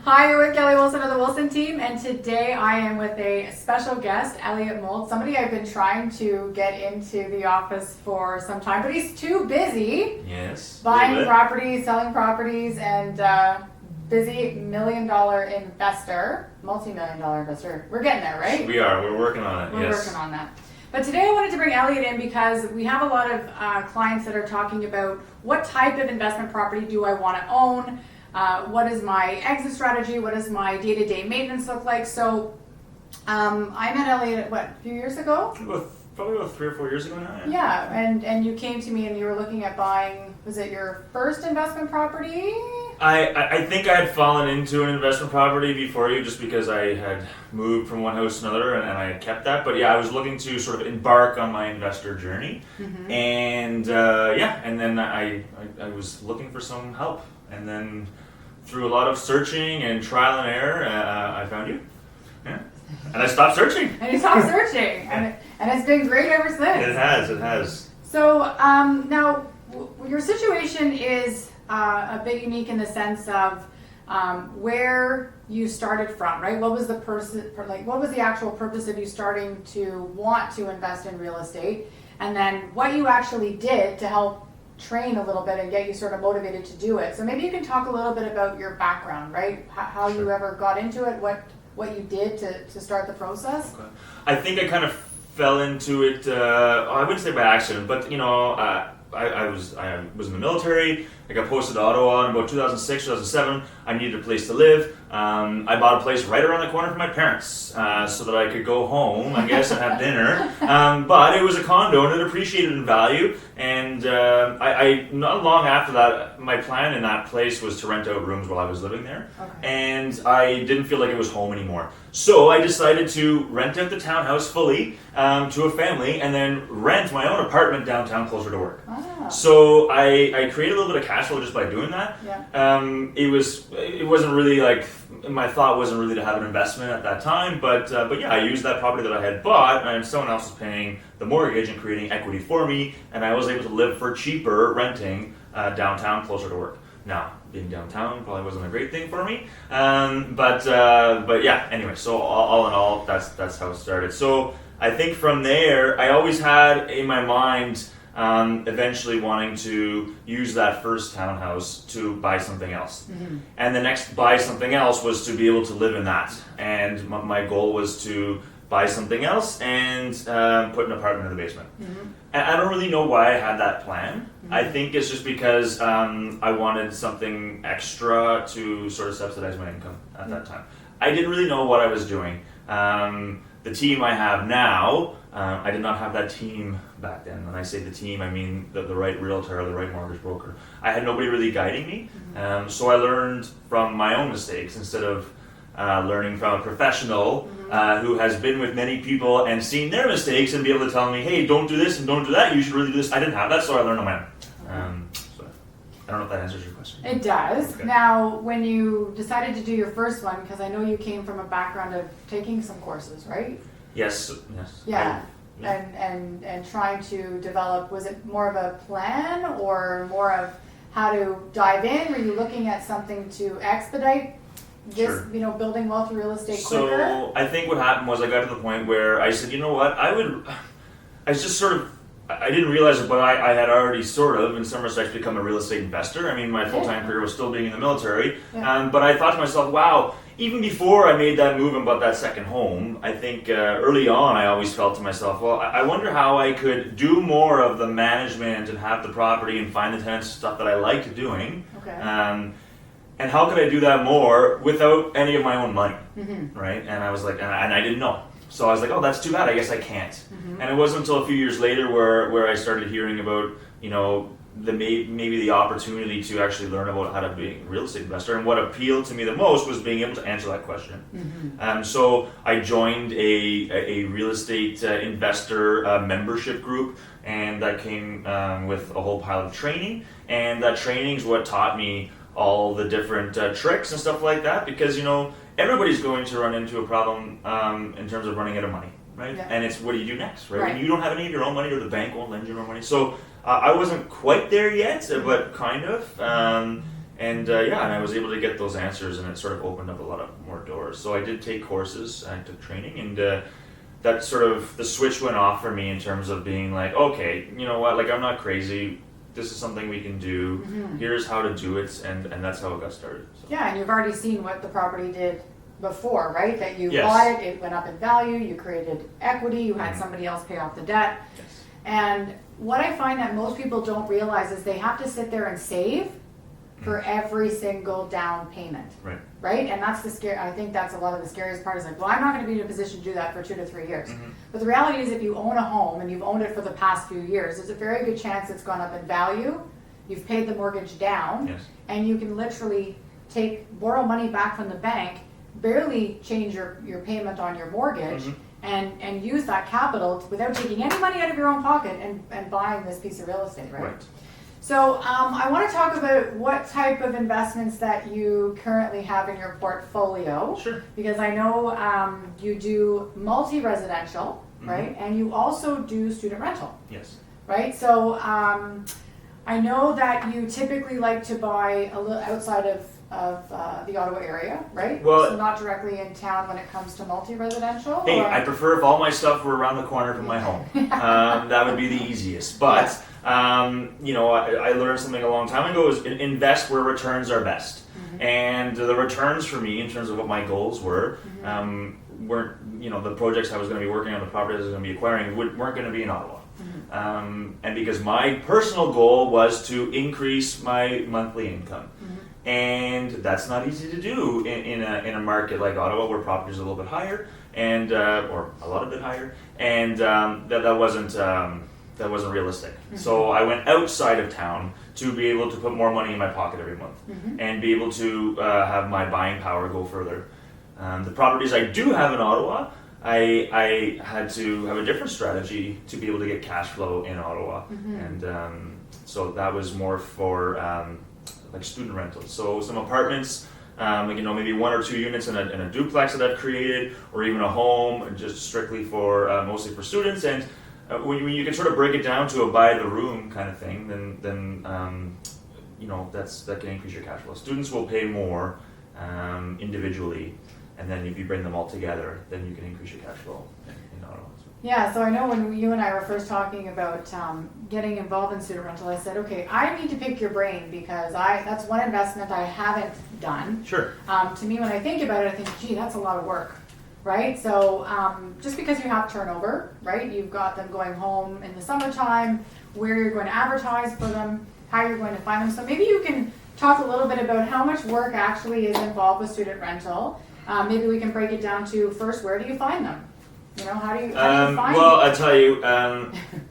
Hi, you're with Kelly Wilson of the Wilson team, and today I am with a special guest, Elliot Mould, somebody I've been trying to get into the office for some time, but he's too busy buying properties, selling properties, and busy multi-million-dollar investor. We're getting there, right? We are. We're working on it. We're working on that. But today I wanted to bring Elliot in because we have a lot of clients that are talking about what type of investment property do I want to own, what is my exit strategy, what does my day-to-day maintenance look like. So I met Elliot, a few years ago? Probably about 3 or 4 years ago now. Yeah, and you came to me and you were looking at buying, was it your first investment property? I think I had fallen into an investment property before you just because I had moved from one house to another and I had kept that. But yeah, I was looking to sort of embark on my investor journey. Mm-hmm. And and then I was looking for some help. And then through a lot of searching and trial and error, I found you. Yeah. And I stopped searching. And you stopped searching. And it's been great ever since. It has. So now your situation is a bit unique in the sense of where you started from, right? What was the actual purpose of you starting to want to invest in real estate? And then what you actually did to help train a little bit and get you sort of motivated to do it. So maybe you can talk a little bit about your background, right? How you ever got into it, what you did to start the process. Okay. I think I kind of fell into it, I wouldn't say by accident, but I was in the military. I got posted to Ottawa in about 2006, 2007. I needed a place to live. I bought a place right around the corner from my parents so that I could go home, I guess, and have dinner. But it was a condo and it appreciated in value. And I not long after that, my plan in that place was to rent out rooms while I was living there. Okay. And I didn't feel like it was home anymore. So I decided to rent out the townhouse fully to a family and then rent my own apartment downtown closer to work. Ah. So I created a little bit of cash flow just by doing that. Yeah. It wasn't really like, my thought wasn't really to have an investment at that time, but yeah, I used that property that I had bought and someone else was paying the mortgage and creating equity for me, and I was able to live for cheaper renting downtown closer to work. Now, being downtown probably wasn't a great thing for me, but yeah, anyway, so all in all, that's how it started. So I think from there, I always had in my mind eventually wanting to use that first townhouse to buy something else. Mm-hmm. And the next buy something else was to be able to live in that. And my goal was to buy something else and put an apartment in the basement. Mm-hmm. And I don't really know why I had that plan. Mm-hmm. I think it's just because I wanted something extra to sort of subsidize my income at that time. I didn't really know what I was doing. The team I have now, I did not have that team back then. When I say the team, I mean the right realtor or the right mortgage broker. I had nobody really guiding me. Mm-hmm. So I learned from my own mistakes instead of learning from a professional who has been with many people and seen their mistakes and be able to tell me, hey, don't do this and don't do that, you should really do this. I didn't have that, so I learned on my own. So I don't know if that answers your question. It does. Okay. Now, when you decided to do your first one, because I know you came from a background of taking some courses, right? Yes. Yeah. And trying to develop, was it more of a plan or more of how to dive in? Were you looking at something to expedite this, building wealth through real estate quicker? So I think what happened was I got to the point where I said, you know what, I didn't realize it, but I had already sort of, in some respects, become a real estate investor. I mean, my full-time career was still being in the military. Yeah. But I thought to myself, wow, even before I made that move and bought that second home, I think early on I always felt to myself, well, I wonder how I could do more of the management and have the property and find the tenants, stuff that I liked doing. Okay. And how could I do that more without any of my own money, right? And I was like, and I didn't know. So I was like, oh, that's too bad. I guess I can't. Mm-hmm. And it wasn't until a few years later where I started hearing about, maybe the opportunity to actually learn about how to be a real estate investor. And what appealed to me the most was being able to answer that question. Mm-hmm. So I joined a real estate investor membership group, and that came with a whole pile of training. And that training is what taught me all the different tricks and stuff like that, because everybody's going to run into a problem in terms of running out of money, right? Yeah. And it's what do you do next, right? When you don't have any of your own money, or the bank won't lend you your own money. So I wasn't quite there yet, but kind of. And and I was able to get those answers, and it sort of opened up a lot of more doors. So I did take courses, I took training, and that sort of, the switch went off for me in terms of being like, okay, you know what, like I'm not crazy. This is something we can do. Here's how to do it, and that's how it got started. So. Yeah, and you've already seen what the property did before, right? That you Yes. bought it went up in value, you created equity, you had somebody else pay off the debt. Yes. And what I find that most people don't realize is they have to sit there and save for every single down payment. Right. Right? And that's the scare. I think that's a lot of the scariest part is like, well, I'm not going to be in a position to do that for 2 to 3 years. But the reality is if you own a home and you've owned it for the past few years, there's a very good chance it's gone up in value. You've paid the mortgage down. Yes. And you can literally borrow money back from the bank, barely change your payment on your mortgage, and use that capital without taking any money out of your own pocket and buying this piece of real estate, right? So I want to talk about what type of investments that you currently have in your portfolio. Sure. Because I know you do multi-residential, right? And you also do student rental. Yes. Right? So I know that you typically like to buy a little outside of the Ottawa area, right? Well, so not directly in town when it comes to multi-residential? Hey, or? I prefer if all my stuff were around the corner from my home. That would be the easiest. But, I learned something a long time ago is invest where returns are best. And the returns for me, in terms of what my goals were, weren't, the projects I was going to be working on, the properties I was going to be acquiring, weren't going to be in Ottawa. And because my personal goal was to increase my monthly income. And that's not easy to do in a market like Ottawa, where properties are a little bit higher, and or a lot bit higher, and that wasn't realistic. So I went outside of town to be able to put more money in my pocket every month, and be able to have my buying power go further. The properties I do have in Ottawa, I had to have a different strategy to be able to get cash flow in Ottawa, and so that was more for like student rentals. So some apartments, maybe 1 or 2 units in a duplex that I've created, or even a home just strictly for mostly for students. And when you can sort of break it down to a buy the room kind of thing, then that can increase your cash flow. Students will pay more individually, and then if you bring them all together, then you can increase your cash flow in Ottawa. Yeah, so I know when you and I were first talking about getting involved in student rental, I said, okay, I need to pick your brain because that's one investment I haven't done. Sure. To me, when I think about it, I think, gee, that's a lot of work, right? So just because you have turnover, right? You've got them going home in the summertime, where you're going to advertise for them, how you're going to find them. So maybe you can talk a little bit about how much work actually is involved with student rental. Maybe we can break it down to first, where do you find them? How do you find well, them? I tell you,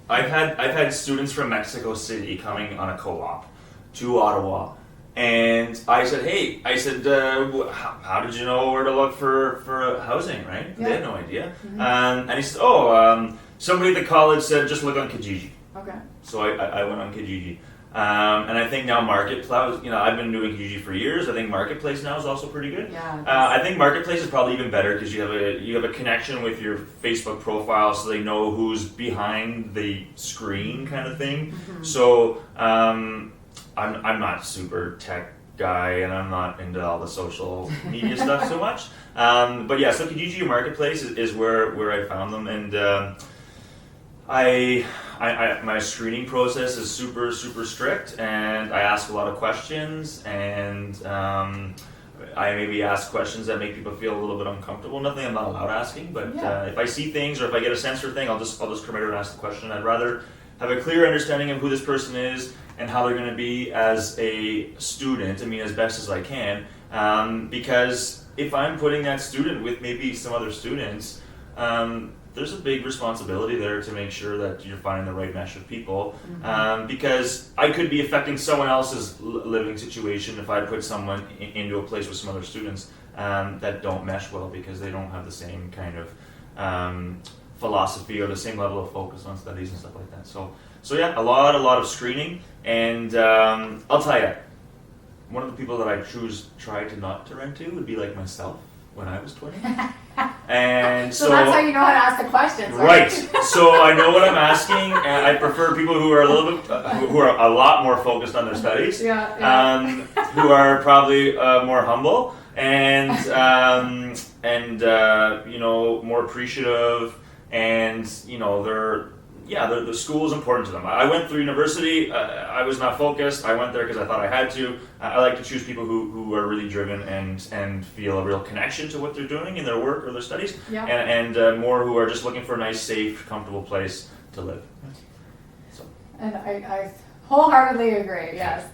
I've had students from Mexico City coming on a co-op to Ottawa, and I said, hey, how did you know where to look for housing, right? Yeah. They had no idea. And he said, somebody at the college said just look on Kijiji. Okay. So I went on Kijiji. And I think now Marketplace, I've been doing Kijiji for years. I think Marketplace now is also pretty good. Yeah. I think Marketplace is probably even better because you have a connection with your Facebook profile, so they know who's behind the screen, kind of thing. So I'm not super tech guy, and I'm not into all the social media stuff so much. But yeah, so Kijiji Marketplace is where I found them, and my screening process is super, super strict, and I ask a lot of questions, and I maybe ask questions that make people feel a little bit uncomfortable. Nothing I'm not allowed asking, but if I see things or if I get a sense for a thing, I'll just come right over and ask the question. I'd rather have a clear understanding of who this person is and how they're going to be as a student, as best as I can, because if I'm putting that student with maybe some other students, there's a big responsibility there to make sure that you're finding the right mesh of people, because I could be affecting someone else's living situation if I put someone into a place with some other students that don't mesh well because they don't have the same kind of philosophy or the same level of focus on studies and stuff like that. So yeah, a lot of screening, and I'll tell you, one of the people that I tried to not to rent to would be like myself when I was 20. And So that's how you know how to ask the questions, right. So I know what I'm asking, and I prefer people who are a little bit, who are a lot more focused on their studies, who are probably more humble and you know, more appreciative, and you know, the school is important to them. I went through university. I was not focused. I went there because I thought I had to. I like to choose people who are really driven and feel a real connection to what they're doing in their work or their studies, and more who are just looking for a nice, safe, comfortable place to live. So. And I wholeheartedly agree. Yes.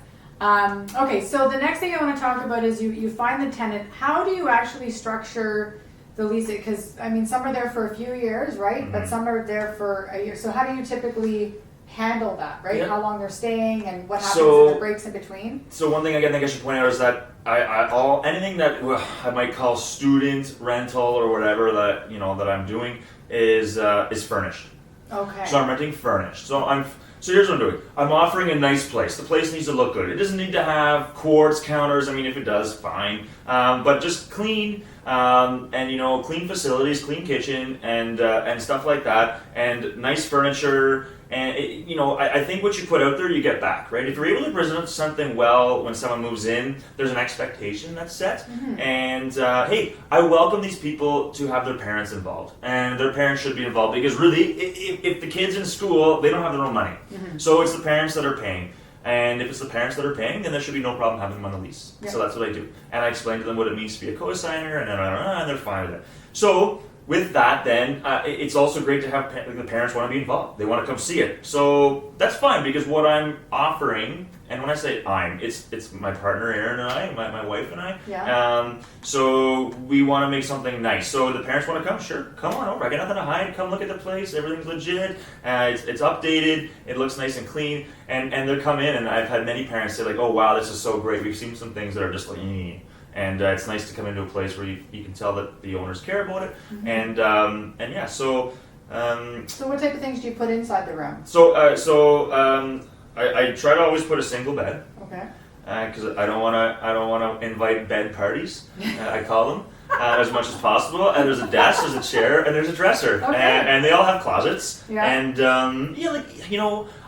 Okay, so the next thing I want to talk about is you find the tenant. How do you actually structure the lease? Because I mean, some are there for a few years, right? Mm-hmm. But some are there for a year. So how do you typically handle that, right? How long they're staying and what happens if there breaks in between? So one thing I think I should point out is that anything that I might call student rental or whatever that that I'm doing is furnished. Okay. So I'm renting furnished. So here's what I'm doing. I'm offering a nice place. The place needs to look good. It doesn't need to have quartz counters. I mean, if it does, fine. But just clean, and clean facilities, clean kitchen, and stuff like that, and nice furniture. And I think what you put out there, you get back, right? If you're able to present something well when someone moves in, there's an expectation that's set. Mm-hmm. And hey, I welcome these people to have their parents involved, and their parents should be involved, because really, if the kids in school, they don't have their own money, mm-hmm. so it's the parents that are paying. And if it's the parents that are paying, then there should be no problem having them on the lease. Yep. So that's what I do, and I explain to them what it means to be a co-signer, and they're fine with it. So. With that, then, it's also great to have the parents want to be involved. They want to come see it. So that's fine, because what I'm offering, and when I say it's my partner Erin and I, my wife and I. Yeah. So we want to make something nice. So the parents want to come, sure, come on over. I got nothing to hide. Come look at the place. Everything's legit. It's updated. It looks nice and clean. And they'll come in, and I've had many parents say, like, oh wow, this is so great. We've seen some things that are just like, And it's nice to come into a place where you can tell that the owners care about it, mm-hmm. and yeah. So what type of things do you put inside the room? I try to always put a single bed. Okay. Because I don't want to invite bed parties. I call them as much as possible. And there's a desk, there's a chair, and there's a dresser, okay. and they all have closets. Yeah. And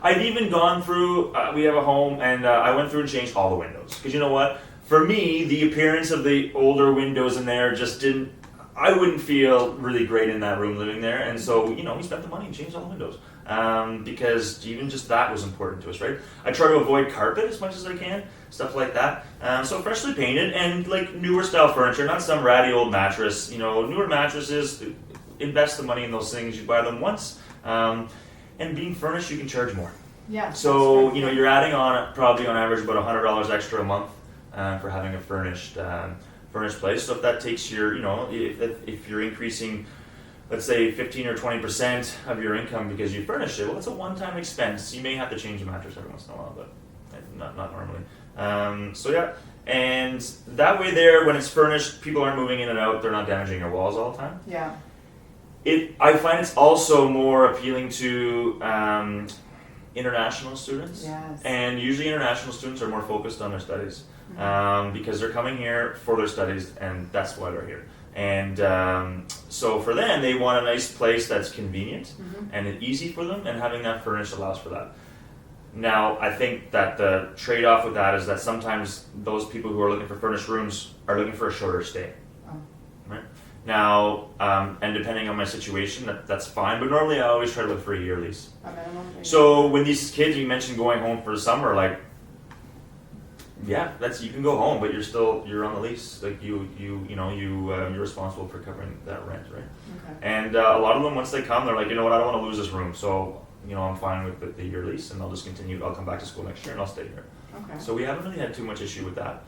I've even gone through. We have a home, and I went through and changed all the windows, because you know what. For me, the appearance of the older windows in there just I wouldn't feel really great in that room living there. And so, we spent the money and changed all the windows. Because even just that was important to us, right? I try to avoid carpet as much as I can, stuff like that. So freshly painted and like newer style furniture, not some ratty old mattress. Newer mattresses, invest the money in those things. You buy them once. And being furnished, you can charge more. Yeah. So, you're adding on probably on average about $100 extra a month. For having a furnished place. So if that takes your, if you're increasing, let's say 15 or 20% of your income because you furnish it, well, it's a one-time expense. You may have to change the mattress every once in a while, but not normally. So yeah, and that way there, when it's furnished, people aren't moving in and out. They're not damaging your walls all the time. Yeah. I find it's also more appealing to international students. Yes. And usually international students are more focused on their studies. Because they're coming here for their studies, and that's why they're here. And so for them, they want a nice place that's convenient mm-hmm. and easy for them, and having that furnished allows for that. Now, I think that the trade-off with that is that sometimes those people who are looking for furnished rooms are looking for a shorter stay. Oh. Right? Now, and depending on my situation, that's fine, but normally I always try to look for a year lease. So when these kids, you mentioned going home for the summer, like, yeah, you can go home, but you're on the lease. Like you're responsible for covering that rent, right? Okay. And a lot of them, once they come, they're like, you know what, I don't want to lose this room, so I'm fine with the year lease, and I'll just continue. I'll come back to school next year, and I'll stay here. Okay. So we haven't really had too much issue with that.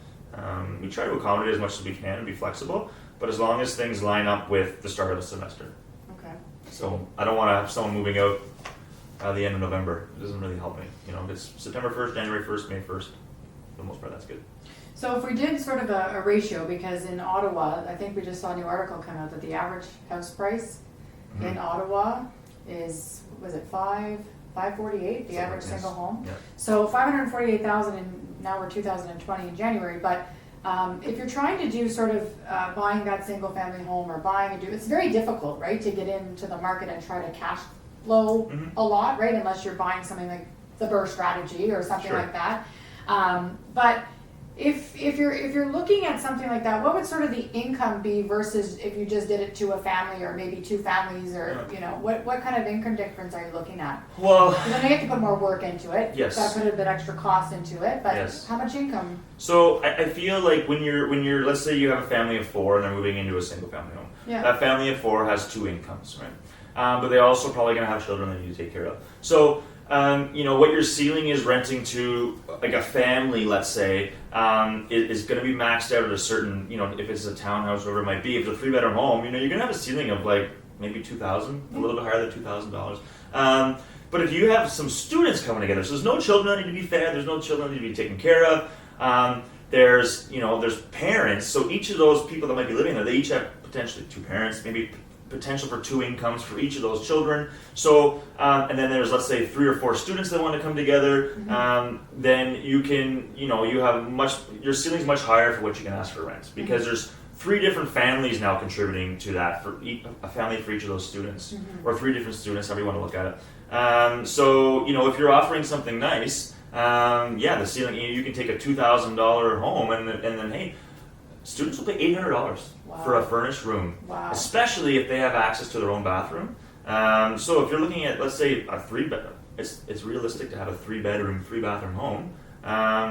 We try to accommodate as much as we can and be flexible, but as long as things line up with the start of the semester. Okay. So I don't want to have someone moving out the end of November. It doesn't really help me. If it's September 1st, January 1st, May 1st. For the most part, that's good. So if we did sort of a ratio, because in Ottawa, I think we just saw a new article come out that the average house price mm-hmm. in Ottawa is, was it $548, the average single home? Yeah. So $548,000, and now we're 2020 in January, but if you're trying to do sort of buying that single family home or it's very difficult, right, to get into the market and try to cash flow a lot, right, unless you're buying something like the Burr strategy or something Sure. like that. But if you're looking at something like that, what would sort of the income be versus if you just did it to a family or maybe two families, or what kind of income difference are you looking at? Well, Because then you have to put more work into it. Yes. Got to put a bit extra cost into it, but Yes. how much income? so I feel like when you're let's say you have a family of 4 and they're moving into a single family home. Yeah. That family of 4 has 2 incomes, right? But they also probably going to have children they need to take care of. So what your ceiling is renting to like a family, let's say, is going to be maxed out at a certain, if it's a townhouse, whatever it might be. If it's a 3-bedroom home, you're going to have a ceiling of like maybe $2,000, a little bit higher than $2,000. But if you have some students coming together, so there's no children that need to be fed, there's no children that need to be taken care of. There's parents. So each of those people that might be living there, they each have potentially 2 parents, maybe potential for 2 incomes for each of those children. So, and then there's, let's say, 3 or 4 students that want to come together. Then you can, you have your ceiling's much higher for what you can ask for rent, because there's 3 different families now contributing to that, for a family for each of those students, or 3 different students, however you want to look at it. So, if you're offering something nice, the ceiling, you can take a $2,000 home and then, hey, students will pay $800 for a furnished room, especially if they have access to their own bathroom. So if you're looking at, let's say, a 3-bedroom, it's realistic to have a 3-bedroom, 3-bathroom home.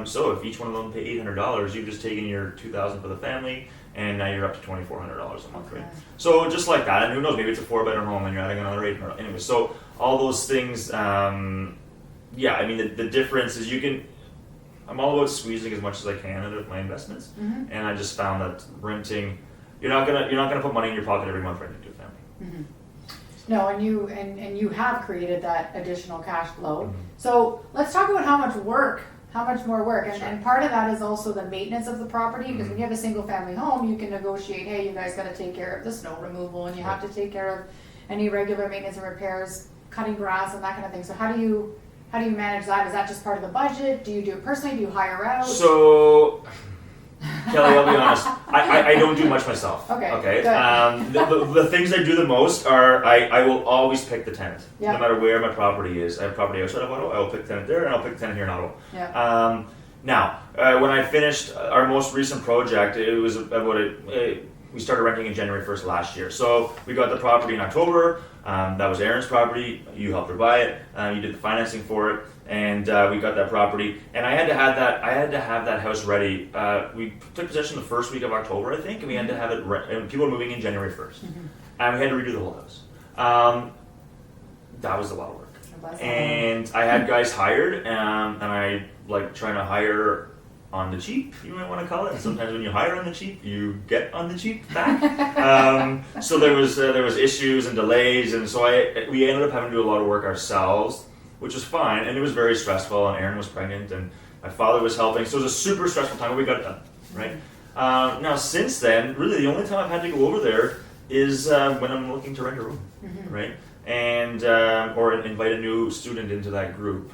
So if each one of them pay $800, you've just taken your $2,000 for the family, and now you're up to $2,400 a month, right? So just like that, and who knows, maybe it's a 4-bedroom home and you're adding another $800. Anyway, so all those things, the difference is I'm all about squeezing as much as I can out of my investments, and I just found that renting, you're not gonna put money in your pocket every month renting to a family. No, and you have created that additional cash flow. So let's talk about how much more work, and part of that is also the maintenance of the property, because when you have a single family home, you can negotiate, hey, you guys got to take care of the snow removal, and you have to take care of any regular maintenance and repairs, cutting grass and that kind of thing. So how do you manage that? Is that just part of the budget? Do you do it personally? Do you hire out? So, Kelly, I'll be honest. I don't do much myself. Okay. The things I do the most are I will always pick the tenant, no matter where my property is. I have property outside of Ottawa. I will pick the tenant there, and I'll pick the tenant here in Ottawa. Yeah. Now, when I finished our most recent project, it was we started renting in January 1st last year. So we got the property in October. That was Erin's property. You helped her buy it. You did the financing for it, and we got that property. And I had to have that house ready. We took possession the first week of October, I think, and we had to have it. And people were moving in January 1st, and we had to redo the whole house. That was a lot of work. And I had guys hired, and I like trying to hire on the cheap, you might want to call it. And sometimes when you hire on the cheap, you get on the cheap back. So there was issues and delays, and so we ended up having to do a lot of work ourselves, which was fine, and it was very stressful. And Erin was pregnant, and my father was helping, so it was a super stressful time, but we got it done, right? Now since then, really the only time I've had to go over there is when I'm looking to rent a room, right? And or invite a new student into that group.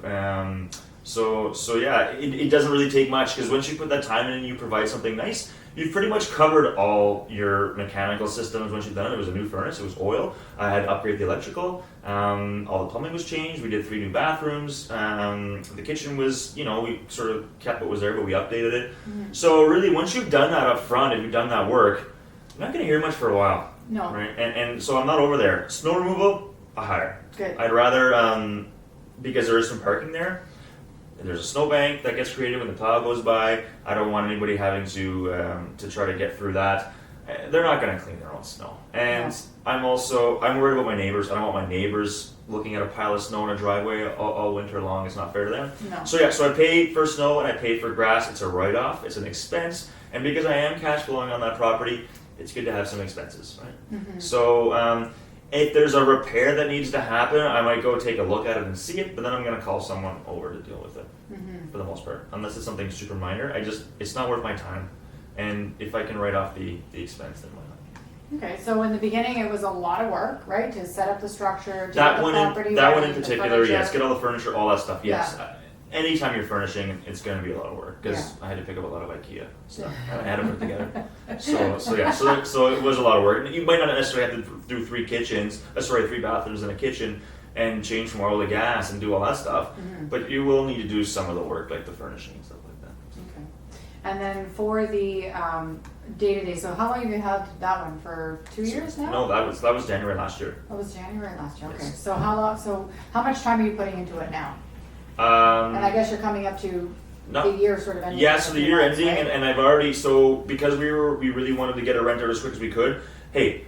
So yeah, it doesn't really take much, because once you put that time in and you provide something nice, you've pretty much covered all your mechanical systems. Once you've done it, it was a new furnace, it was oil. I had to upgrade the electrical. All the plumbing was changed. We did 3 new bathrooms. The kitchen was, we sort of kept what was there, but we updated it. So really, once you've done that up front, if you've done that work, you're not going to hear much for a while. No. Right? And so I'm not over there. Snow removal, I hire. Good. I'd rather, because there is some parking there, there's a snowbank that gets created when the plow goes by. I don't want anybody having to try to get through that. They're not going to clean their own snow. And I'm worried about my neighbors. I don't want my neighbors looking at a pile of snow in a driveway all winter long. It's not fair to them. No. So I paid for snow and I paid for grass. It's a write-off. It's an expense. And because I am cash flowing on that property, it's good to have some expenses, right? So if there's a repair that needs to happen, I might go take a look at it and see it, but then I'm going to call someone over to deal with it for the most part. Unless it's something super minor, it's not worth my time. And if I can write off the expense, then why not? Okay, so in the beginning it was a lot of work, right? To set up the structure, to That get the one property in ready, the particular, furniture. yes. Get all the furniture, all that stuff, yes. anytime you're furnishing, it's going to be a lot of work because Yeah. I had to pick up a lot of IKEA stuff and I had to put it together. So it was a lot of work. You might not necessarily have to do three bathrooms and a kitchen and change from oil to gas and do all that stuff, but you will need to do some of the work like the furnishing and stuff like that. Okay. And then for the day-to-day, so how long have you had that one, for 2 years now? No, that was January last year. That was January last year, okay. Yes. So how much time are you putting into it now? And I guess you're coming up to the year sort of ending. Yeah, so the year months, ending, right? and I've already, so because we really wanted to get a rent out as quick as we could, hey,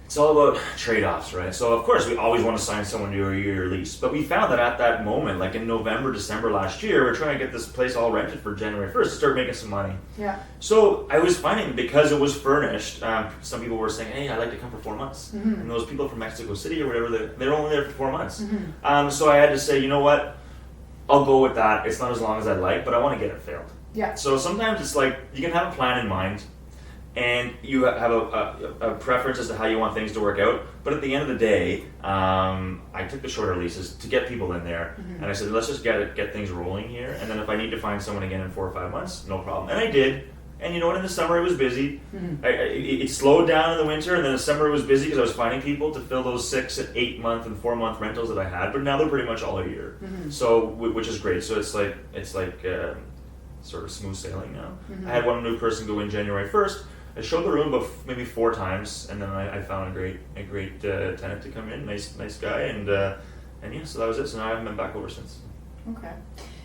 it's all about trade-offs, right? So of course we always want to sign someone to a year lease, but we found that at that moment, like in November, December last year, we're trying to get this place all rented for January 1st to start making some money. Yeah. So I was finding, because it was furnished, some people were saying, hey, I'd like to come for 4 months. And those people from Mexico City or whatever, they're only there for 4 months. So I had to say, you know what? I'll go with that. It's not as long as I'd like, but I want to get it filled. Yeah. So sometimes it's like you can have a plan in mind, and you have a preference as to how you want things to work out. But at the end of the day, I took the shorter leases to get people in there, and I said, let's just get things rolling here. And then if I need to find someone again in 4 or 5 months, no problem. And I did. And you know what? In the summer it was busy. It slowed down in the winter, and then the summer it was busy because I was finding people to fill those 6 and 8 month and 4 month rentals that I had. But now they're pretty much all a year, so which is great. So it's like sort of smooth sailing now. I had one new person go in January 1st. I showed the room about maybe 4 times, and then I found a great tenant to come in, nice guy, and yeah, so that was it. So now I haven't been back over since. Okay.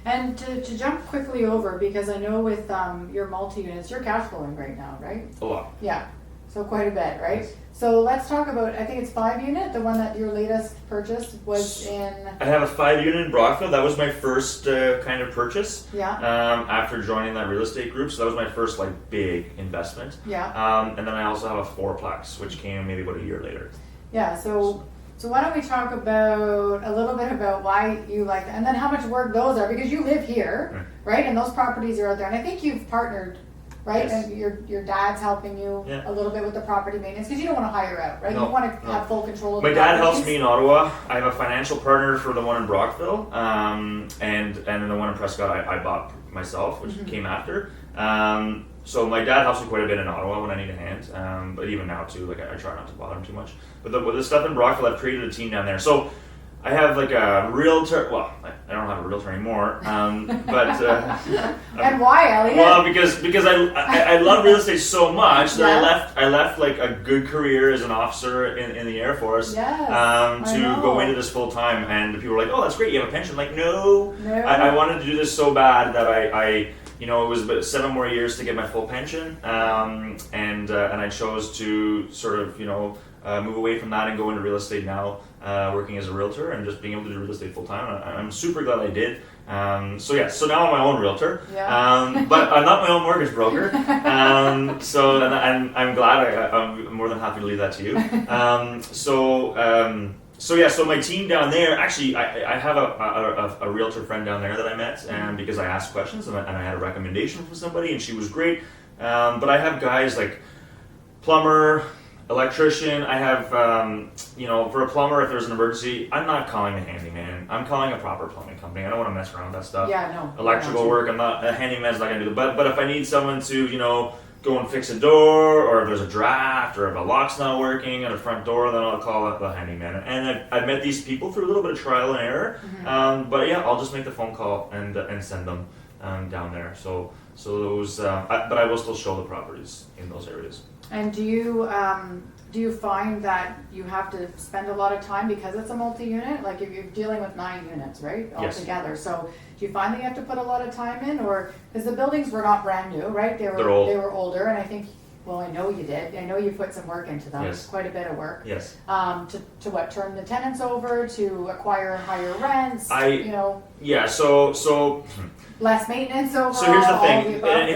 And to jump quickly over, because I know with your multi-units, you're cash flowing right now, right? A lot. Yeah. So quite a bit, right? Yes. So let's talk about, I think it's 5-unit, the one that your latest purchase was in. I have a 5-unit in Brockville. That was my first kind of purchase. Yeah. After joining that real estate group, so that was my first like big investment. Yeah. And then I also have a 4-plex, which came maybe about a year later. Yeah. So why don't we talk about a little bit about why you like that, and then how much work those are, because you live here, right? And those properties are out there, and I think you've partnered, right? Yes. And your dad's helping you a little bit with the property maintenance, because you don't want to hire out, right? No, you want to have full control of My the dad properties. helps me in Ottawa. I have a financial partner for the one in Brockville, and then the one in Prescott I bought myself, which came after. So my dad helps me quite a bit in Ottawa when I need a hand, but even now too, like I try not to bother him too much. But with the stuff in Brockville, I've created a team down there. So I have like a realtor. Well, I don't have a realtor anymore, but And why, Elliot? well, because I love real estate so much that Yeah. I left like a good career as an officer in the Air Force Yes, I to know. go into this full time. And people were like, "Oh, that's great, you have a pension." Like, no. No. I wanted to do this so bad that I you know, it was about 7 more years to get my full pension, and I chose to sort of, you know, move away from that and go into real estate now, working as a realtor and just being able to do real estate full time. I'm super glad I did. So now I'm my own realtor, Yeah. but I'm not my own mortgage broker. So I'm glad. I'm more than happy to leave that to you. So my team down there, actually, I have a realtor friend down there that I met, because I asked questions and I had a recommendation from somebody, and she was great. But I have guys like plumber, electrician. I have, for a plumber, if there's an emergency, I'm not calling the handyman. I'm calling a proper plumbing company. I don't want to mess around with that stuff. Yeah, no. Electrical work, a handyman's not going to do it. But if I need someone to, you know, go and fix a door, or if there's a draft, or if a lock's not working at a front door, then I'll call the handyman. And I've met these people through a little bit of trial and error. But yeah, I'll just make the phone call and send them down there. So those, but I will still show the properties in those areas. And do you find that you have to spend a lot of time because it's a multi-unit? Like if you're dealing with 9 units, right, Yes. altogether. So do you find that you have to put a lot of time in, or because the buildings were not brand new, right? They're old. They were older, and I think. Well, I know you did. I know you put some work into them. Yes. Quite a bit of work. Yes. To what? Turn the tenants over, to acquire higher rents. Yeah. So. Less maintenance overall. So here's the all thing, the above, right?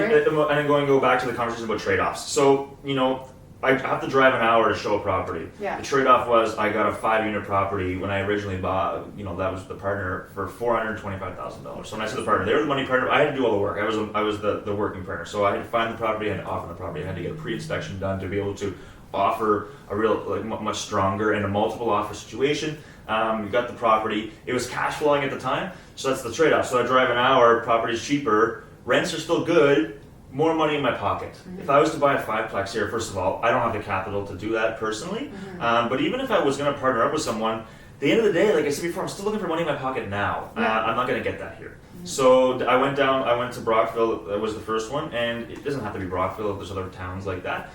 and I'm going to go back to the conversation about trade-offs. So, you know, I have to drive an hour to show a property. Yeah. The trade-off was I got a 5-unit property when I originally bought, you know, that was the partner for $425,000. So when I said the partner, they were the money partner. I had to do all the work. I was the working partner. So I had to find the property, I had to offer the property, I had to get a pre-inspection done to be able to offer a real much stronger and a multiple offer situation. You got the property. It was cash flowing at the time, so that's the trade-off. So I drive an hour, property's cheaper, rents are still good, more money in my pocket. If I was to buy a 5-plex here, first of all, I don't have the capital to do that personally. But even if I was going to partner up with someone, at the end of the day, like I said before, I'm still looking for money in my pocket now. I'm not going to get that here. So I went to Brockville, that was the first one, and it doesn't have to be Brockville, there's other towns like that.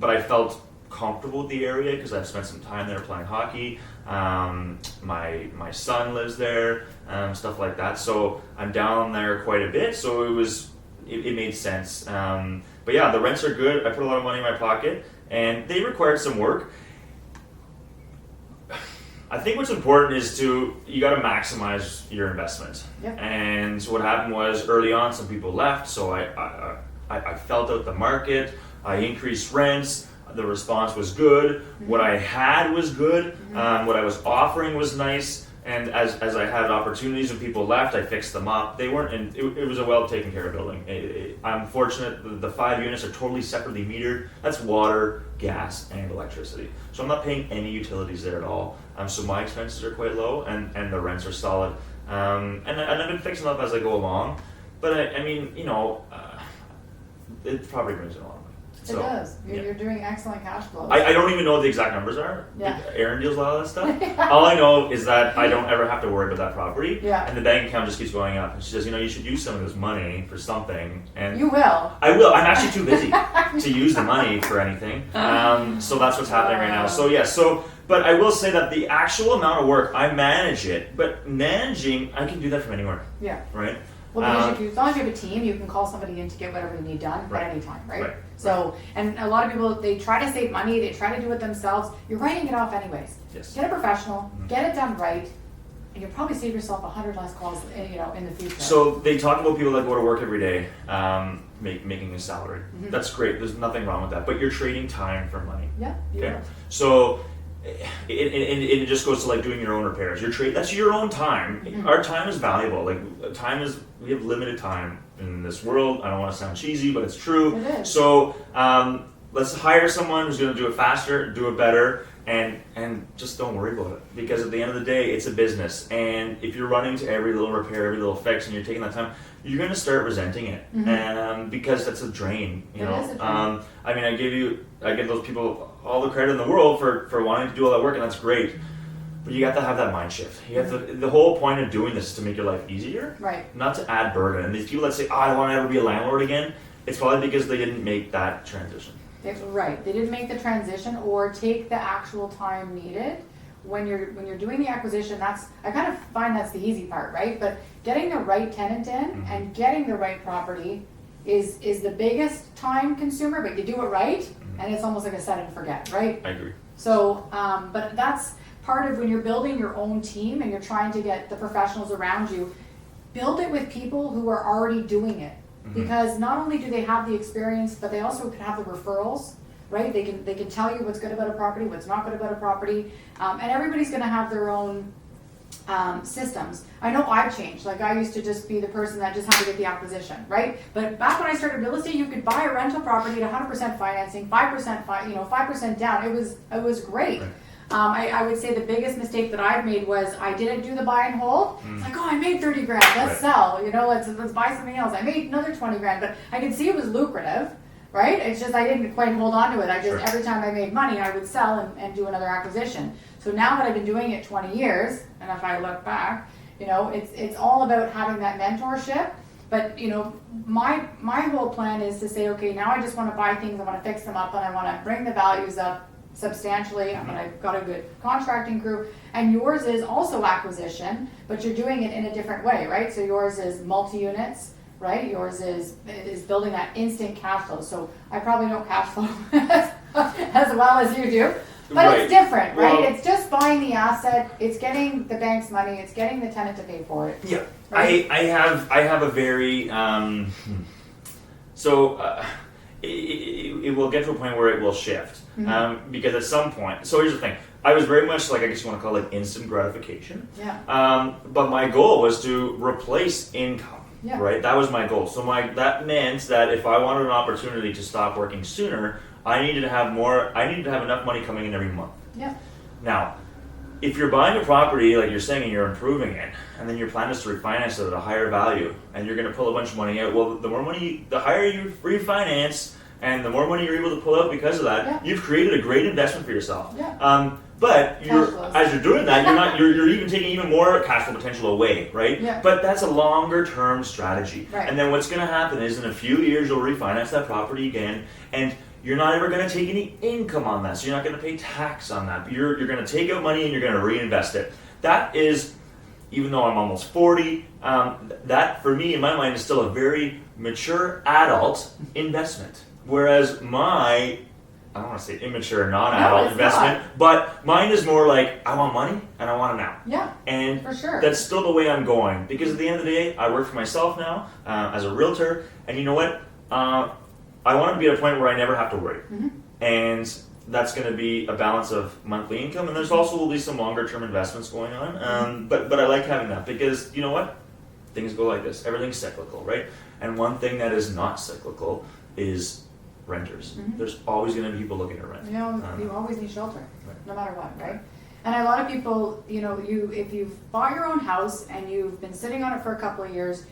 But I felt comfortable with the area because I've spent some time there playing hockey. My son lives there, stuff like that. So I'm down there quite a bit, so it made sense. But yeah, the rents are good. I put a lot of money in my pocket, and they required some work. I think what's important is you got to maximize your investment. Yep. And what happened was early on, some people left, so I felt out the market. I increased rents. The response was good. What I had was good. What I was offering was nice. And as I had opportunities when people left, I fixed them up. They weren't, and it was a well taken care of building. I'm fortunate the 5 units are totally separately metered. That's water, gas, and electricity. So I'm not paying any utilities there at all. So my expenses are quite low, and the rents are solid. And I've been fixing them up as I go along. But I mean, it probably brings in a lot of money. It does. You're doing excellent cash flows. I don't even know what the exact numbers are. Yeah. Aaron deals with all that stuff. All I know is that I don't ever have to worry about that property. Yeah. And the bank account just keeps going up. And she says, you should use some of this money for something. And You will. I will. I'm actually too busy to use the money for anything. So that's what's happening right now. So yeah. But I will say that the actual amount of work, I manage it. But managing, I can do that from anywhere. Yeah. Right. Well, because as long as you have a team, you can call somebody in to get whatever you need done at any time, right? So, and a lot of people, they try to save money, they try to do it themselves. You're writing it off anyways. Yes. Get a professional, get it done right, and you'll probably save yourself 100 less calls, in the future. So they talk about people that go to work every day, making a salary. That's great. There's nothing wrong with that. But you're trading time for money. Yeah. Okay. So it just goes to like doing your own repairs. That's your own time. Our time is valuable. We have limited time in this world. I don't want to sound cheesy, but it's true. It is. So let's hire someone who's going to do it faster, do it better, and just don't worry about it. Because at the end of the day, it's a business. And if you're running to every little repair, every little fix, and you're taking that time, you're going to start resenting it. Because that's a drain. It is a drain. I mean, I give those people all the credit in the world for wanting to do all that work, and that's great. But you have to have that mind shift. The whole point of doing this is to make your life easier, right? Not to add burden. And these people that say, "Oh, I don't want to ever be a landlord again," it's probably because they didn't make that transition. Right. They didn't make the transition or take the actual time needed. When you're doing the acquisition, I kind of find that's the easy part, right? But getting the right tenant in and getting the right property is the biggest time consumer. But you do it right, and it's almost like a set and forget, right? I agree. So, but that's part of when you're building your own team and you're trying to get the professionals around you. Build it with people who are already doing it, because not only do they have the experience, but they also can have the referrals. Right? They can tell you what's good about a property, what's not good about a property, and everybody's going to have their own systems. I know I've changed. Like I used to just be the person that just had to get the acquisition, right? But back when I started real estate, you could buy a rental property at 100% financing, 5% down. It was great. Right. I would say the biggest mistake that I've made was I didn't do the buy and hold. It's like, oh, I made 30 grand. Let's sell. Let's buy something else. I made another 20 grand, but I could see it was lucrative. Right? It's just I didn't quite hold on to it. Every time I made money, I would sell and do another acquisition. So now that I've been doing it 20 years, and if I look back, it's all about having that mentorship. But my whole plan is to say, okay, now I just want to buy things, I want to fix them up, and I want to bring the values up substantially. I've got a good contracting crew, and yours is also acquisition, but you're doing it in a different way, right? So yours is multi-units. Right, yours is building that instant cash flow. So I probably don't cash flow as well as you do, but it's different, right? Well, it's just buying the asset, it's getting the bank's money, it's getting the tenant to pay for it. Yeah, right? I have a very it will get to a point where it will shift because at some point. So here's the thing. I was very much like, I guess you want to call it instant gratification. Yeah. But my goal was to replace income. Yeah. right? That was my goal. So that meant that if I wanted an opportunity to stop working sooner, I needed to have enough money coming in every month. Yeah. Now, if you're buying a property, like you're saying, and you're improving it, and then your plan is to refinance it at a higher value, and you're going to pull a bunch of money out, well, the higher you refinance, and the more money you're able to pull out because of that, you've created a great investment for yourself. Yeah. But as you're doing that, you're even taking even more cash flow potential away, right? Yeah. But that's a longer term strategy. Right. And then what's going to happen is in a few years you'll refinance that property again, and you're not ever going to take any income on that, so you're not going to pay tax on that. But you're going to take out money and you're going to reinvest it. That is, even though I'm almost 40, that for me in my mind is still a very mature adult investment. Whereas I don't want to say immature, non-adult investment, but mine is more like I want money and I want it now. Yeah, and for sure. That's still the way I'm going, because at the end of the day, I work for myself now as a realtor, and you know what? I want to be at a point where I never have to worry. Mm-hmm. And that's going to be a balance of monthly income, and there's also will be some longer term investments going on. But I like having that, because you know what? Things go like this. Everything's cyclical, right? And one thing that is not cyclical is renters. Mm-hmm. There's always going to be people looking to rent. You know, you always need shelter, Right. no matter what, right? And a lot of people, if you've bought your own house and you've been sitting on it for a couple of years,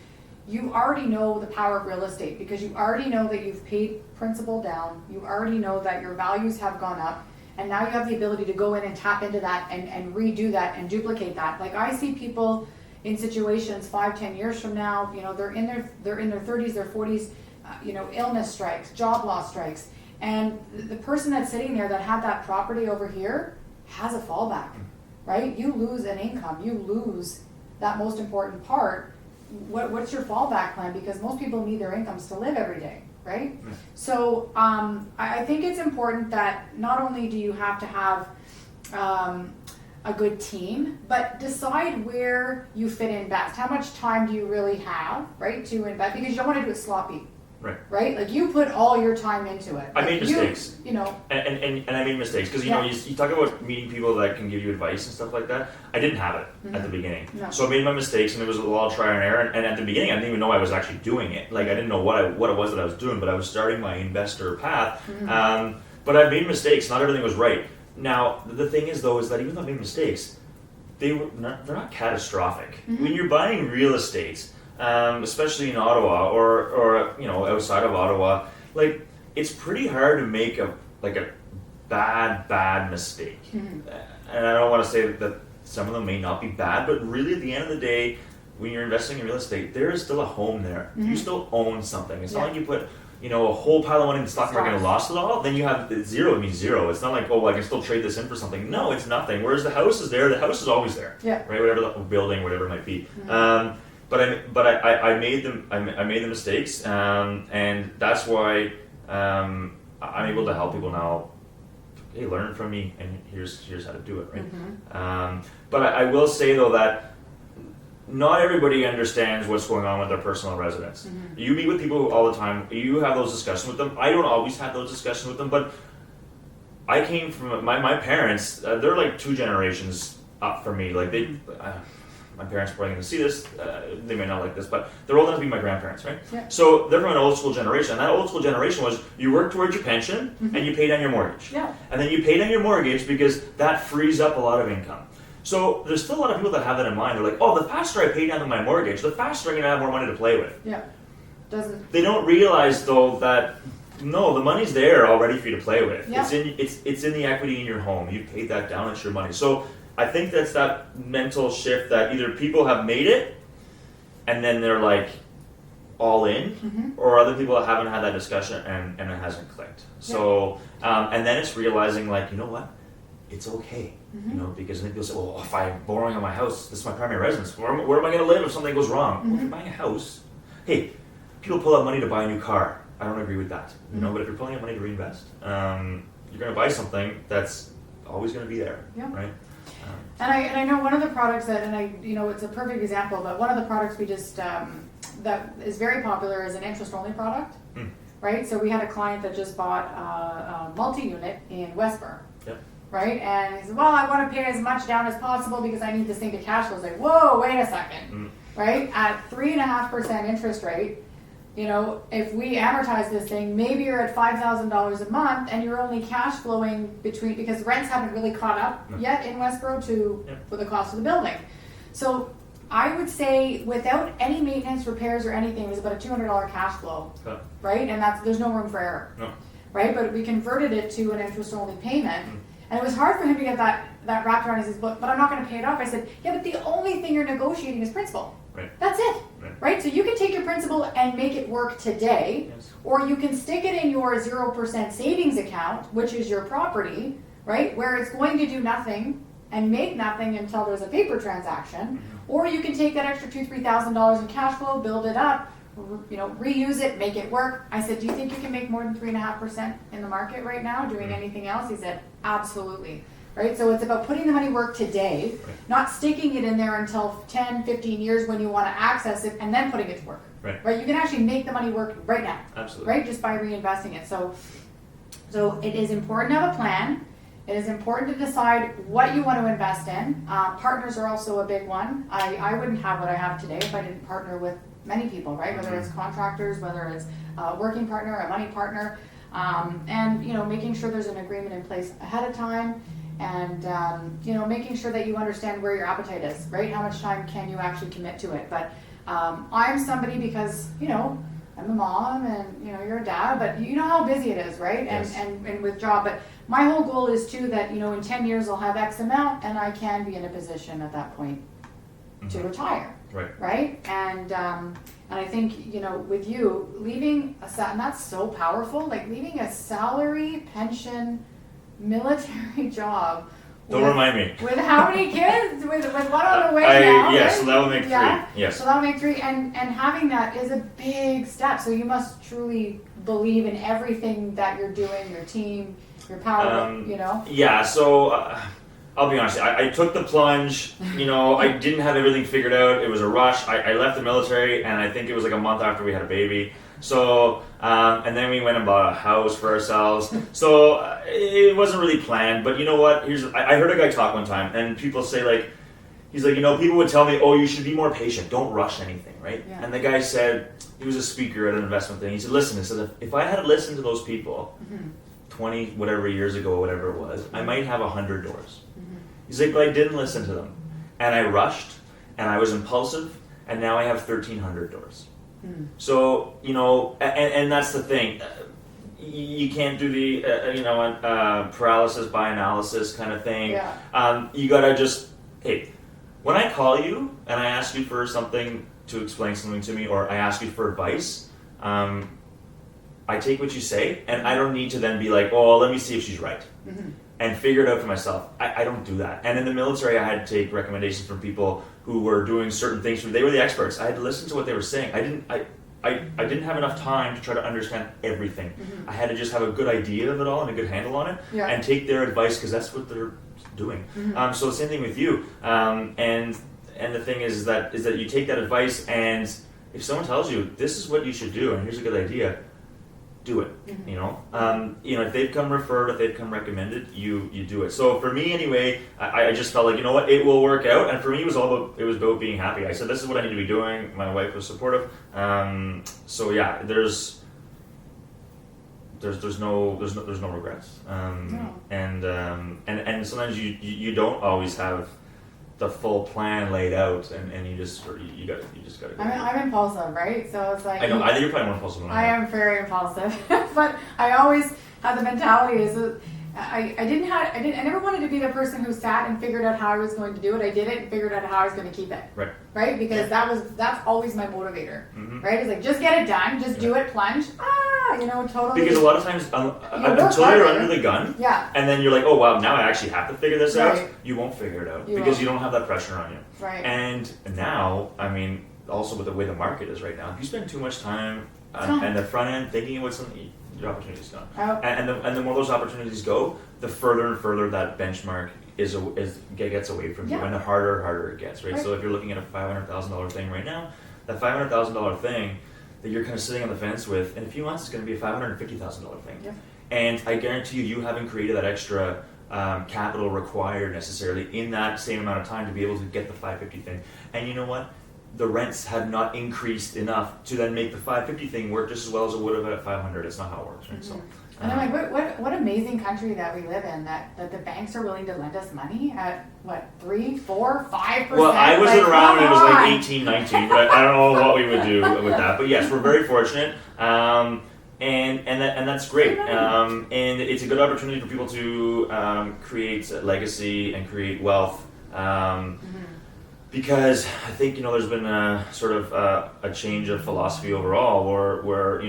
you already know the power of real estate, because you already know that you've paid principal down, you already know that your values have gone up, and now you have the ability to go in and tap into that and redo that and duplicate that. Like, I see people in situations 5-10 years from now, they're in their 30s, their 40s, illness strikes, job loss strikes, and the person that's sitting there that had that property over here has a fallback, right? You lose an income, you lose that most important part. What's your fallback plan? Because most people need their incomes to live every day, right? Yeah. So I think it's important that not only do you have to have a good team, but decide where you fit in best. How much time do you really have, right, to invest? Because you don't want to do it sloppy. Right? Like, you put all your time into it. I made mistakes. And I made mistakes because you talk about meeting people that can give you advice and stuff like that. I didn't have it at the beginning, so I made my mistakes, and it was a lot of trial and error. And at the beginning, I didn't even know I was actually doing it. Like, I didn't know what it was that I was doing, but I was starting my investor path. But I made mistakes. Not everything was right. Now, the thing is, though, is that even though I made mistakes, they're not catastrophic. When you're buying real estate, especially in Ottawa or outside of Ottawa, like, it's pretty hard to make a bad mistake. And I don't want to say that some of them may not be bad, but really at the end of the day, when you're investing in real estate, there is still a home there. You still own something. It's not like you put a whole pile of money in the stock market and lost it all, then you have zero. It means zero. It's not like, oh, well, I can still trade this in for something. No, it's nothing. Whereas the house is there. The house is always there. Yeah. Right. Whatever the building, whatever it might be. But I made the mistakes, and that's why I'm able to help people now. Hey, learn from me, and here's how to do it, right? But I will say, though, that not everybody understands what's going on with their personal residence. You meet with people all the time. You have those discussions with them. I don't always have those discussions with them, but I came from my parents. They're like 2 generations up from me. Like, my parents are probably going to see this. They may not like this, but they're old enough to be my grandparents, right? Yeah. So they're from an old school generation. And that old school generation was you work towards your pension and you pay down your mortgage. Yeah. And then you pay down your mortgage because that frees up a lot of income. So there's still a lot of people that have that in mind. They're like, oh, the faster I pay down my mortgage, the faster I'm going to have more money to play with. Yeah. They don't realize, though, that no, the money's there already for you to play with. Yeah. It's in the equity in your home. You've paid that down. It's your money. So I think that's that mental shift that either people have made it and then they're like all in, or other people that haven't had that discussion and it hasn't clicked. So, and then it's realizing, like, you know what? It's okay, because then people say, well, if I'm borrowing on my house, this is my primary residence. Where am I going to live if something goes wrong? Well, if you're buying a house, hey, people pull out money to buy a new car. I don't agree with that, but if you're pulling out money to reinvest, you're going to buy something that's always going to be there, right? And I know one of the products that, it's a perfect example, but one of the products we just, that is very popular is an interest-only product, right? So we had a client that just bought a multi-unit in Westburn, right? And he said, well, I want to pay as much down as possible because I need this thing to cash flow. I was like, whoa, wait a second. right? At 3.5% interest rate, you know, if we amortize this thing, maybe you're at $5,000 a month and you're only cash flowing between, because rents haven't really caught up yet in Westboro for the cost of the building. So I would say without any maintenance, repairs, or anything, it was about a $200 cash flow, right? And there's no room for error, right? But we converted it to an interest-only payment, and it was hard for him to get that wrapped around his book. But I'm not going to pay it off. I said, yeah, but the only thing you're negotiating is principal. Right. That's it, right? So you can take your principal and make it work today, or you can stick it in your 0% savings account, which is your property, right? Where it's going to do nothing and make nothing until there's a paper transaction. Or you can take that extra $2,000-3,000 in cash flow, build it up, you know, reuse it, make it work. I said, do you think you can make more than 3.5% in the market right now doing anything else? He said, absolutely. Right? So it's about putting the money work today, not sticking it in there until 10, 15 years when you want to access it and then putting it to work. Right? You can actually make the money work right now. Absolutely. Right? Just by reinvesting it. So it is important to have a plan. It is important to decide what you want to invest in. Partners are also a big one. I wouldn't have what I have today if I didn't partner with many people, right? Whether it's contractors, whether it's a working partner, a money partner, and you know, making sure there's an agreement in place ahead of time, and you know, making sure that you understand where your appetite is, right? How much time can you actually commit to it? But I'm somebody, because you know, I'm a mom and you know, you're a dad, but you know how busy it is, right? And with job, but my whole goal is too that, you know, in 10 years I'll have X amount and I can be in a position at that point to retire. Right? And I think, you know, with you leaving and that's so powerful, like leaving a salary, pension, military job. Don't remind me. With how many kids? With one on the way now? Yeah, right? so that will make 3. Yes. So that'll make 3, and having that is a big step. So you must truly believe in everything that you're doing, your team, your power, you know? Yeah, so I'll be honest, I took the plunge, you know, I didn't have everything figured out, it was a rush. I left the military, and I think it was like a month after we had a baby. So, and then we went and bought a house for ourselves. So it wasn't really planned, but you know what? I heard a guy talk one time, and people say like, he's like, you know, people would tell me, oh, you should be more patient, don't rush anything, right? Yeah. And the guy said, he was a speaker at an investment thing, he said, listen, he said, if I had listened to those people 20 whatever years ago, whatever it was, I might have 100 doors. He's like, but I didn't listen to them, and I rushed, and I was impulsive, and now I have 1,300 doors. So, you know, and that's the thing. You can't do the, you know, paralysis by analysis kind of thing. Yeah. You gotta just, hey, when I call you and I ask you for something to explain something to me, or I ask you for advice, I take what you say, and I don't need to then be like, oh, let me see if she's right. And figure it out for myself. I don't do that. And in the military, I had to take recommendations from people who were doing certain things. They were the experts. I had to listen to what they were saying. I didn't have enough time to try to understand everything. I had to just have a good idea of it all and a good handle on it, and take their advice, because that's what they're doing. So the same thing with you. And the thing is that you take that advice, and if someone tells you this is what you should do and here's a good idea, do it. You know, if they've come referred, if they've come recommended, you do it. So for me anyway, I just felt like, you know what, it will work out. And for me, it was about being happy. I said, this is what I need to be doing. My wife was supportive. So yeah, there's no regrets. No. And sometimes you don't always have the full plan laid out, and you just gotta go. I'm impulsive, right? So it's like, I know. I think you're probably more impulsive than I am. I am very impulsive, but I always have the mentality is that I never wanted to be the person who sat and figured out how I was going to do it. I did it and figured out how I was going to keep it. Right? Because that's always my motivator. Right? It's like, just get it done, just do it, plunge. You know, totally. Because a lot of times, until you're under the gun, and then you're like, oh wow, now I actually have to figure this out, you won't figure it out because you don't have that pressure on you. Right. And now, I mean, also with the way the market is right now, if you spend too much time on the front end thinking about something, your opportunity's gone. And the more those opportunities go, the further and further that benchmark gets away from you, and the harder and harder it gets, right? So if you're looking at a $500,000 thing right now, that $500,000 thing that you're kind of sitting on the fence with, in a few months it's going to be a $550,000 thing. And I guarantee you haven't created that extra capital required necessarily in that same amount of time to be able to get the $550 thing. And you know what? the rents had not increased enough to then make the 550 thing work just as well as it would have at 500. It's not how it works, right? So. And I'm like, what amazing country that we live in, that the banks are willing to lend us money at what, 3, 4, 5%? Well, I wasn't around when it was like on. 18, 19, but I don't know what we would do with that. But yes, we're very fortunate. And that's great. And it's a good opportunity for people to create a legacy and create wealth. Because I think, there's been a sort of a change of philosophy overall where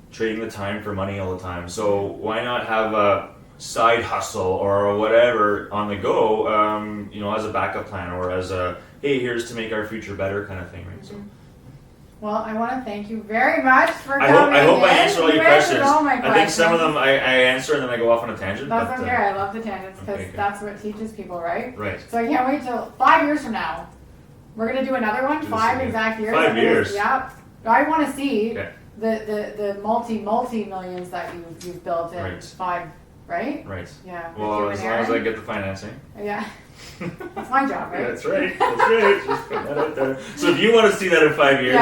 trading the time for money all the time. So why not have a side hustle or whatever on the go, as a backup plan or as a, hey, here's to make our future better kind of thing, right? So. Well, I want to thank you very much for coming. I hope I answered all your questions. All my I think some of them I answer and then I go off on a tangent. That's okay. I love the tangents because okay. that's what teaches people, right? Right. So I can't wait till 5 years from now. We're gonna do another one. 5 exact years. 5 years. Yep. I want to see okay. the multi millions that you've built in right. 5. Right. Right. Yeah. Well, as long as I get the financing. Yeah. That's my job, right? Yeah, that's right. That's right. Just put that out there. So if you want to see that in 5 years,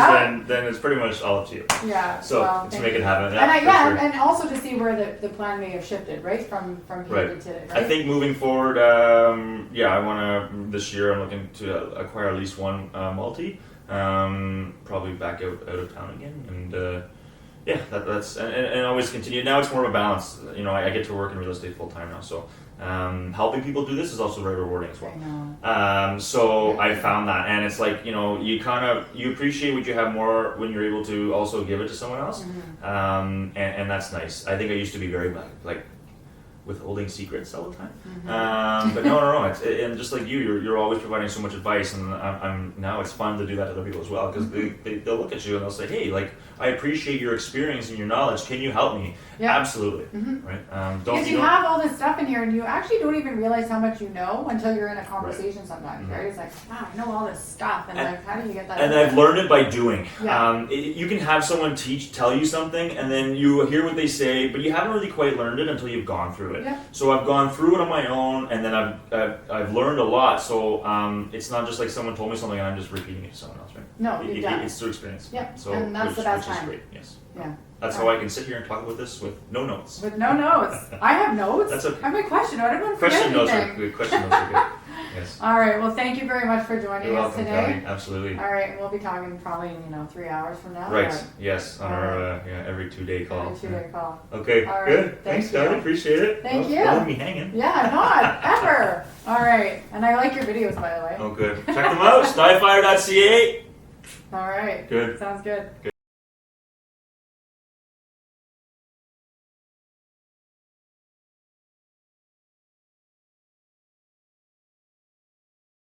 then it's pretty much all up to you. Yeah. So to make it happen. And also to see where the plan may have shifted, right, from here to today. Right? I think moving forward, I want to this year. I'm looking to acquire at least one multi. Probably back out of town again, and that's and always continue. Now it's more of a balance. I get to work in real estate full time now, so. Helping people do this is also very rewarding as well. I know. So I found that, and it's like you appreciate what you have more when you're able to also give it to someone else, and that's nice. I think I used to be very like withholding secrets all the time, but no. And just like you're always providing so much advice, and I'm now it's fun to do that to other people as well because they'll look at you and they'll say, hey, like I appreciate your experience and your knowledge. Can you help me? Yeah. Absolutely. Right. Because you have all this stuff in here, and you actually don't even realize how much you know until you're in a conversation sometimes, right? It's like, wow, I know all this stuff, and like, how do you get that? And I've learned it by doing. Yeah. You can have someone tell you something, and then you hear what they say, but you haven't really quite learned it until you've gone through it. Yeah. So I've gone through it on my own, and then I've learned a lot. So it's not just like someone told me something and I'm just repeating it to someone else, right? No, you've done it. It's through experience. Yeah. So and that's the best which time. is great. Yes. Yeah. That's how I can sit here and talk about this with no notes. With no notes. I have notes. That's okay. I have a question. I don't want to forget Question notes anything. are good. Question notes are good. Yes. All right. Well, thank you very much for joining You're us welcome, today. Kelly. Absolutely. All right. We'll be talking probably 3 hours from now. Right. Or Yes. On our every 2-day call. every 2-day call. Okay. All right. Good. Thanks, Thank you. Kelly. Appreciate it. Thank you. Don't leave me hanging. Yeah, not ever. All right. And I like your videos, by the way. Oh, good. Check them out. Styfire.ca. All right. Good. Sounds good.